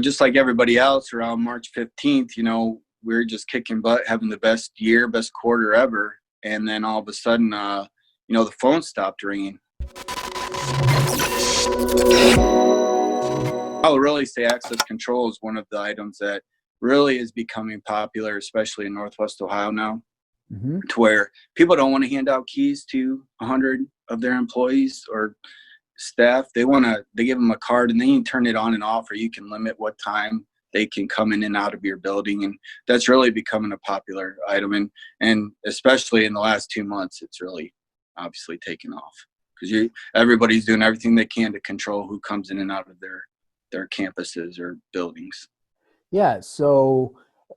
just like everybody else around March 15th, we were just kicking butt, having the best year, best quarter ever. And then all of a sudden, the phone stopped ringing. I would really say access control is one of the items that really is becoming popular, especially in Northwest Ohio now, to where people don't want to hand out keys to 100 of their employees or staff. They give them a card and then you can turn it on and off, or you can limit what time they can come in and out of your building. And that's really becoming a popular item. And especially in the last 2 months, it's really obviously taken off because everybody's doing everything they can to control who comes in and out of their campuses or buildings. Yeah. So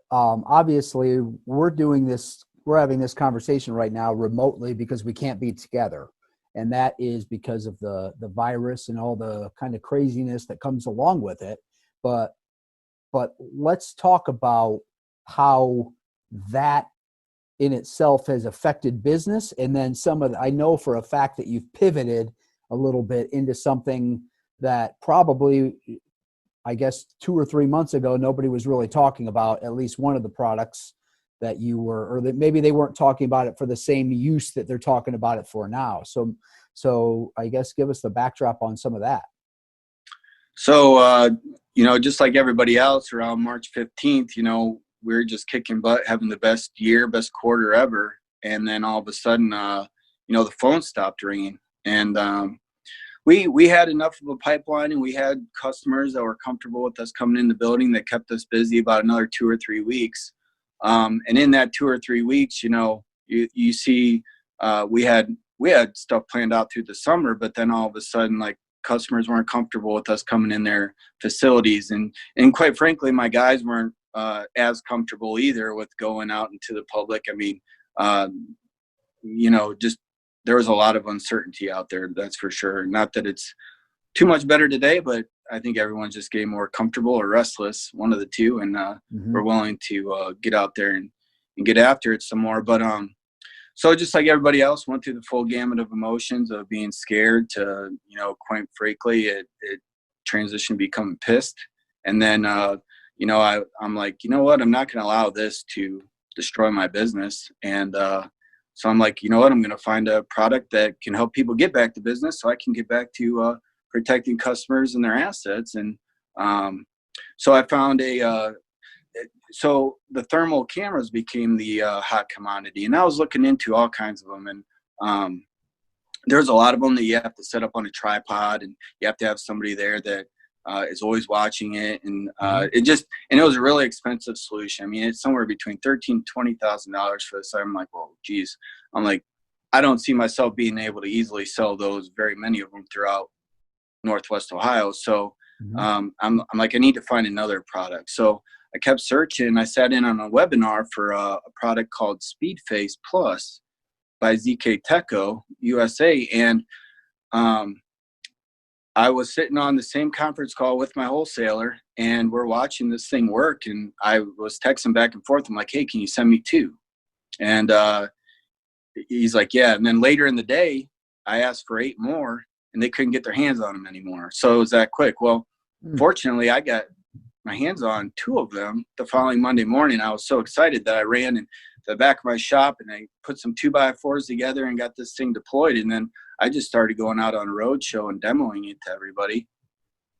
obviously we're having this conversation right now remotely because we can't be together. And that is because of the virus and all the kind of craziness that comes along with it. But let's talk about how that in itself has affected business. And then I know for a fact that you've pivoted a little bit into something that probably, I guess, 2 or 3 months ago, nobody was really talking about, at least one of the products that you were, or that maybe they weren't talking about it for the same use that they're talking about it for now. So I guess give us the backdrop on some of that. So, just like everybody else around March 15th, we were just kicking butt, having the best year, best quarter ever. And then all of a sudden, the phone stopped ringing. And we had enough of a pipeline, and we had customers that were comfortable with us coming in the building that kept us busy about another 2 or 3 weeks. And in that 2 or 3 weeks, you see we had stuff planned out through the summer, but then all of a sudden, like, customers weren't comfortable with us coming in their facilities. And quite frankly, my guys weren't as comfortable either with going out into the public. I mean, just there was a lot of uncertainty out there, that's for sure. Not that it's too much better today, but I think everyone's just getting more comfortable or restless, one of the two, and we're willing to get out there and get after it some more. But so just like everybody else, went through the full gamut of emotions of being scared to, quite frankly, it transitioned to becoming pissed. And then, I'm like, you know what, I'm not going to allow this to destroy my business. And so I'm like, you know what, I'm going to find a product that can help people get back to business so I can get back to protecting customers and their assets. And so I found so the thermal cameras became the hot commodity, and I was looking into all kinds of them. And there's a lot of them that you have to set up on a tripod, and you have to have somebody there that is always watching it. And it was a really expensive solution. I mean, it's somewhere between $13,000 to $20,000 for this. I'm like, well, geez, I don't see myself being able to easily sell those, very many of them, throughout Northwest Ohio. So I'm like, I need to find another product. So I kept searching. I sat in on a webinar for a product called SpeedFace Plus by ZK Teco USA. And I was sitting on the same conference call with my wholesaler, and we're watching this thing work. And I was texting back and forth. I'm like, hey, can you send me 2? And he's like, yeah. And then later in the day, I asked for 8 more, and they couldn't get their hands on them anymore. So it was that quick. Well, fortunately, I got my hands on 2 of them the following Monday morning. I was so excited that I ran in the back of my shop and I put some 2x4s together and got this thing deployed. And then I just started going out on a road show and demoing it to everybody.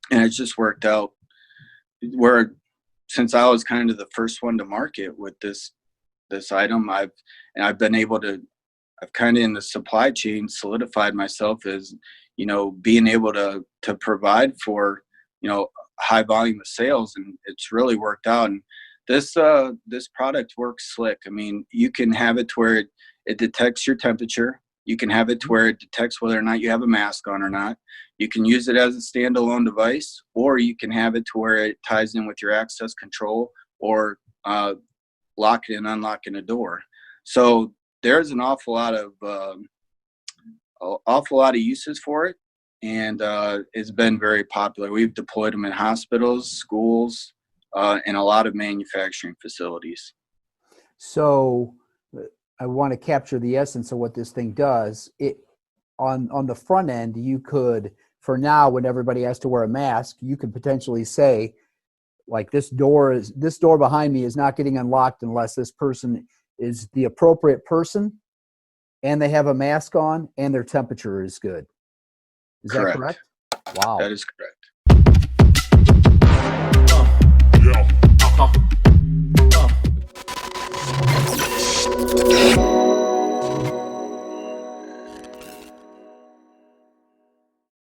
And it just worked out where, since I was kind of the first one to market with this item, I've been able to, I've kind of in the supply chain solidified myself as, being able to provide for, high volume of sales, and it's really worked out. And this product works slick. I mean, you can have it to where it detects your temperature. You can have it to where it detects whether or not you have a mask on or not. You can use it as a standalone device, or you can have it to where it ties in with your access control or locking and unlocking a door. So there's an awful lot of uses for it. And it's been very popular. We've deployed them in hospitals, schools, and a lot of manufacturing facilities. So I want to capture the essence of what this thing does. It on the front end, you could, for now, when everybody has to wear a mask, you could potentially say, like this door behind me is not getting unlocked unless this person is the appropriate person and they have a mask on and their temperature is good. Is that correct? Wow. That is correct. Yeah.